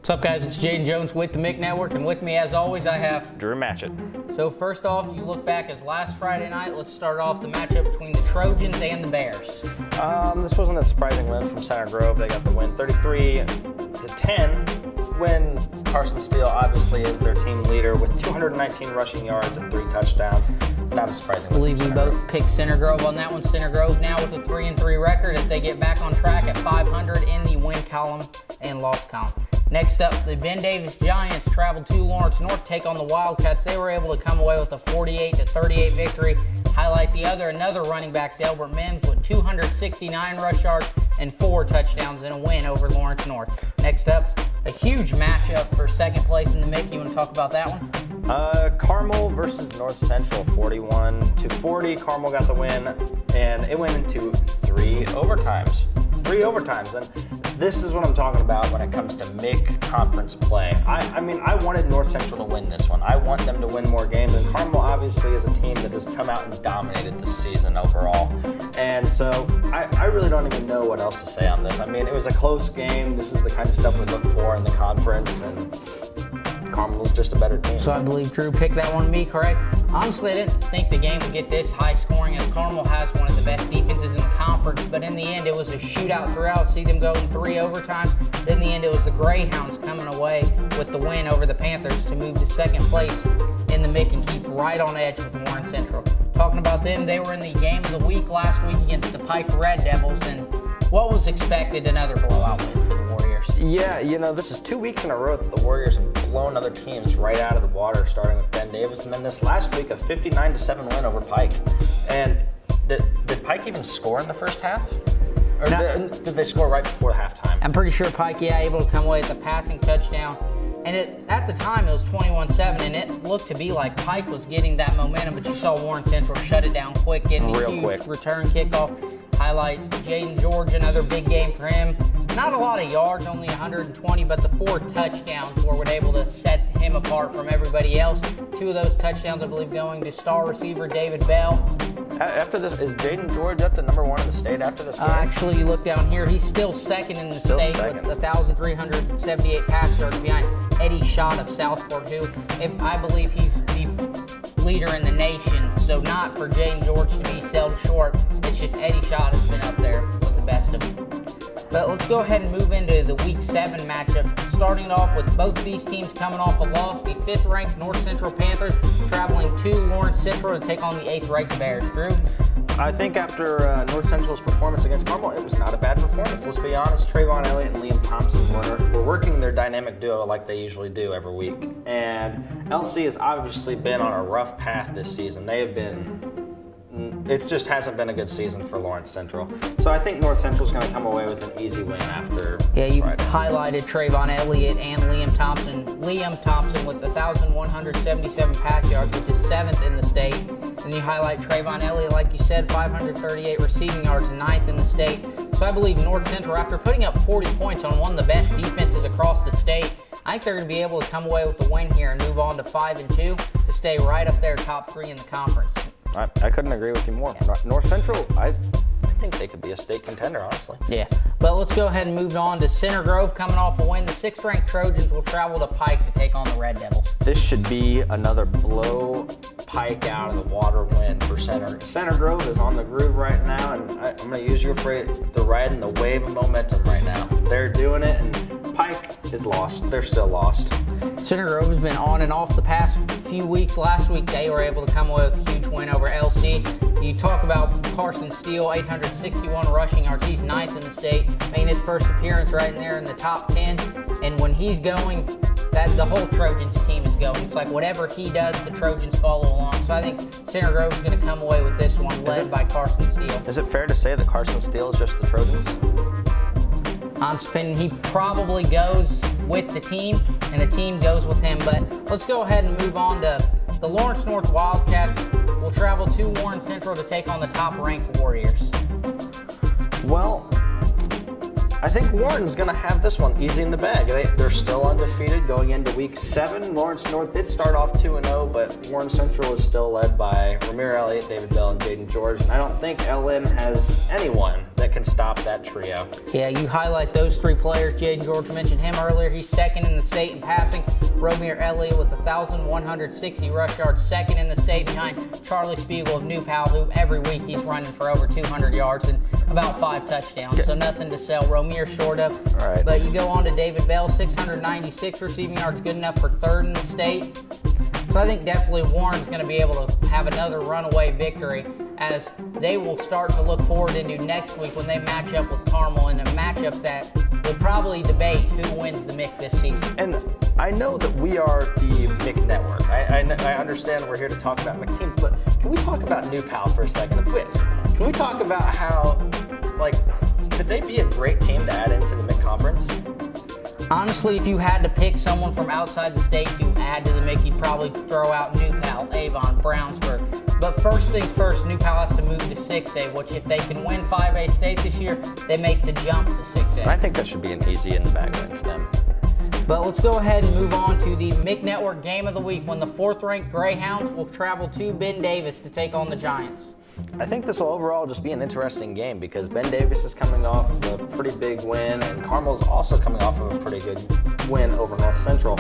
What's up, guys? It's Jaden Jones with the Mick Network, and with me, as always, I have Drew Matchett. So first off, you look back as last Friday night. Let's start off the matchup between the Trojans and the Bears. This wasn't a surprising win from Center Grove. They got the win 33-10. When Carson Steele obviously is their team leader with 219 rushing yards and 3 touchdowns. Not a surprising win. I believe we both picked Center Grove on that one. Center Grove now with a 3-3 record as they get back on track at 500 in the win column and loss column. Next up, the Ben Davis Giants traveled to Lawrence North to take on the Wildcats. They were able to come away with a 48-38 victory. Highlight another running back, Delbert Mims, with 269 rush yards and 4 touchdowns in a win over Lawrence North. Next up, a huge matchup for second place in the Mick. You want to talk about that one? Carmel versus North Central, 41-40. Carmel got the win, and it went into 3 overtimes. And this is what I'm talking about when it comes to MIC conference play. I mean, I wanted North Central to win this one. I want them to win more games, and Carmel obviously is a team that has come out and dominated this season overall. And so I really don't even know what else to say on this. I mean, it was a close game. This is the kind of stuff we look for in the conference, and Carmel's just a better team. So I believe Drew picked that one to me, correct? Honestly, I didn't think the game would get this high scoring, as Carmel has one of the best defenses in the conference, but in the end it was a shootout throughout. See them go in 3 overtimes. In the end it was the Greyhounds coming away with the win over the Panthers to move to second place in the MIC and keep right on edge with Warren Central. Talking about them, they were in the game of the week last week against the Pike Red Devils, and what was expected, another blowout win for the Warriors. Yeah, this is 2 weeks in a row that the Warriors have blown other teams right out of the water, starting with Ben Davis, and then this last week a 59-7 win over Pike. And did Pike even score in the first half? Or did they score right before halftime? I'm pretty sure Pike, able to come away with the passing touchdown. And at the time, it was 21-7, and it looked to be like Pike was getting that momentum, but you saw Warren Central shut it down quick, getting a huge return kickoff. Highlight Jaden George, another big game for him. Not a lot of yards, only 120, but the 4 touchdowns were able to set him apart from everybody else. 2 of those touchdowns, I believe, going to star receiver David Bell. After this, is Jaden George up to number 1 in the state after this game? Actually, you look down here, he's still second in the state with 1,378 pass yards behind Eddie Schott of Southport, who I believe he's the leader in the nation. So not for Jaden George to be sold short. It's just Eddie Schott has been up there with the best of them. But let's go ahead and move into the Week 7 matchup, starting off with both these teams coming off a loss. The 5th-ranked North Central Panthers traveling to Lawrence Central to take on the 8th-ranked Bears. Drew? I think after North Central's performance against Carmel, it was not a bad performance. Let's be honest, Trayvon Elliott and Liam Thompson were working their dynamic duo like they usually do every week. And LC has obviously been on a rough path this season. It just hasn't been a good season for Lawrence Central. So I think North Central's going to come away with an easy win after you Friday. Highlighted Trayvon Elliott and Liam Thompson. Liam Thompson with 1,177 pass yards, which is 7th in the state. And you highlight Trayvon Elliott, like you said, 538 receiving yards, 9th in the state. So I believe North Central, after putting up 40 points on one of the best defenses across the state, I think they're going to be able to come away with the win here and move on to 5-2 to stay right up there top 3 in the conference. I couldn't agree with you more. North Central, I think they could be a state contender, honestly. Yeah, but let's go ahead and move on to Center Grove coming off a win. The 6th-ranked Trojans will travel to Pike to take on the Red Devils. This should be another blow Pike out of the water win for Center. Center Grove is on the groove right now, and I'm going to use your phrase, they're riding the wave of momentum right now. They're doing it, and Pike is lost. They're still lost. Center Grove has been on and off the past few weeks. Last week, they were able to come away with a huge win over LC. You talk about Carson Steele, 861 rushing yards. He's 9th in the state, making his first appearance right in there in the top 10. And when he's going, the whole Trojans team is going. It's like whatever he does, the Trojans follow along. So I think Center Grove is going to come away with this one, led by Carson Steele. Is it fair to say that Carson Steele is just the Trojans? I'm spinning. He probably goes with the team, and the team goes with him. But let's go ahead and move on to the Lawrence North Wildcats. Will travel to Warren Central to take on the top-ranked Warriors. Well, I think Warren's going to have this one easy in the bag. They're still undefeated going into week 7. Lawrence North did start off 2-0, but Warren Central is still led by Ramir Elliott, David Bell, and Jaden George. And I don't think LN has anyone that can stop that trio. Yeah, you highlight those 3 players. Jaden George mentioned him earlier. He's second in the state in passing. Ramir Elliott with 1,160 rush yards, second in the state behind Charlie Spiegel of New Pal, who every week he's running for over 200 yards and about 5 touchdowns. So nothing to sell Ramir short of. All right. But you go on to David Bell, 696 receiving yards, good enough for 3rd in the state. So I think definitely Warren's going to be able to have another runaway victory, as they will start to look forward into next week when they match up with Carmel in a matchup that will probably debate who wins the MIC this season. And I know that we are the MIC network. I understand we're here to talk about MIC teams, but can we talk about New Pal for a second? Can we talk about how, could they be a great team to add into the MIC conference? Honestly, if you had to pick someone from outside the state to add to the MIC, you'd probably throw out New Pal, Avon, Brownsburg. But first things first, New Pal has to move to 6A, which if they can win 5A state this year, they make the jump to 6A. I think that should be an easy in the bag win for them. But let's go ahead and move on to the MIC Network Game of the Week, when the 4th-ranked Greyhounds will travel to Ben Davis to take on the Giants. I think this will overall just be an interesting game because Ben Davis is coming off of a pretty big win, and Carmel's also coming off of a pretty good win over North Central.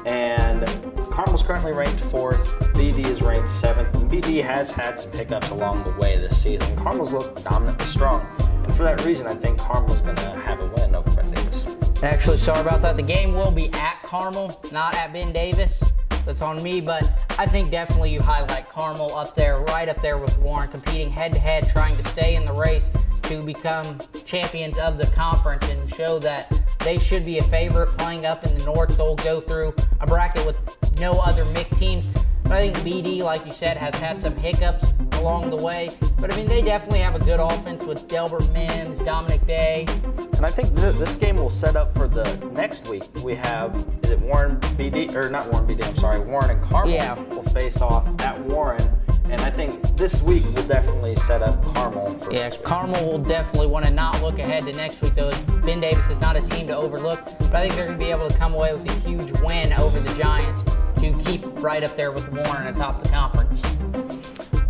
And Carmel's currently ranked 4th, BD is ranked 7th, and BD has had some hiccups along the way this season. Carmel's looked dominantly strong, and for that reason, I think Carmel's going to have a win over Ben Davis. Actually, sorry about that. The game will be at Carmel, not at Ben Davis. That's on me, but I think definitely you highlight Carmel up there, right up there with Warren, competing head-to-head, trying to stay in the race to become champions of the conference and show that they should be a favorite playing up in the north. They'll go through a bracket with no other MIC teams. But I think BD, like you said, has had some hiccups along the way. But I mean, they definitely have a good offense with Delbert Mims, Dominic Day. And I think this game will set up for the next week. We have, is it Warren BD, or not Warren BD, I'm sorry, Warren and Carmel will face off at Warren. And I think this week will definitely set up Carmel. Carmel will definitely want to not look ahead to next week, though. Ben Davis is not a team to overlook. But I think they're going to be able to come away with a huge win over the Giants to keep right up there with Warren atop the conference.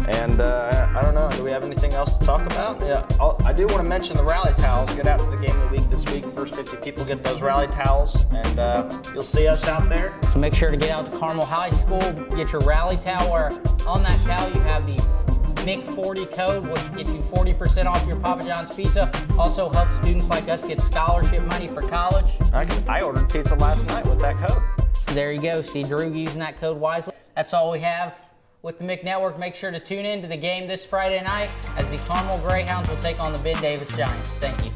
And I don't know, do we have anything else to talk about? Yeah, I do want to mention the rally towels. Get out to the game of the week this week. First 50 people get those rally towels, and you'll see us out there. So make sure to get out to Carmel High School, get your rally towel, where on that towel you have the MIC40 code, which gets you 40% off your Papa John's pizza. Also helps students like us get scholarship money for college. I ordered pizza last night with that code. So there you go. See Drew using that code wisely. That's all we have with the MIC Network. Make sure to tune in to the game this Friday night as the Carmel Greyhounds will take on the Ben Davis Giants. Thank you.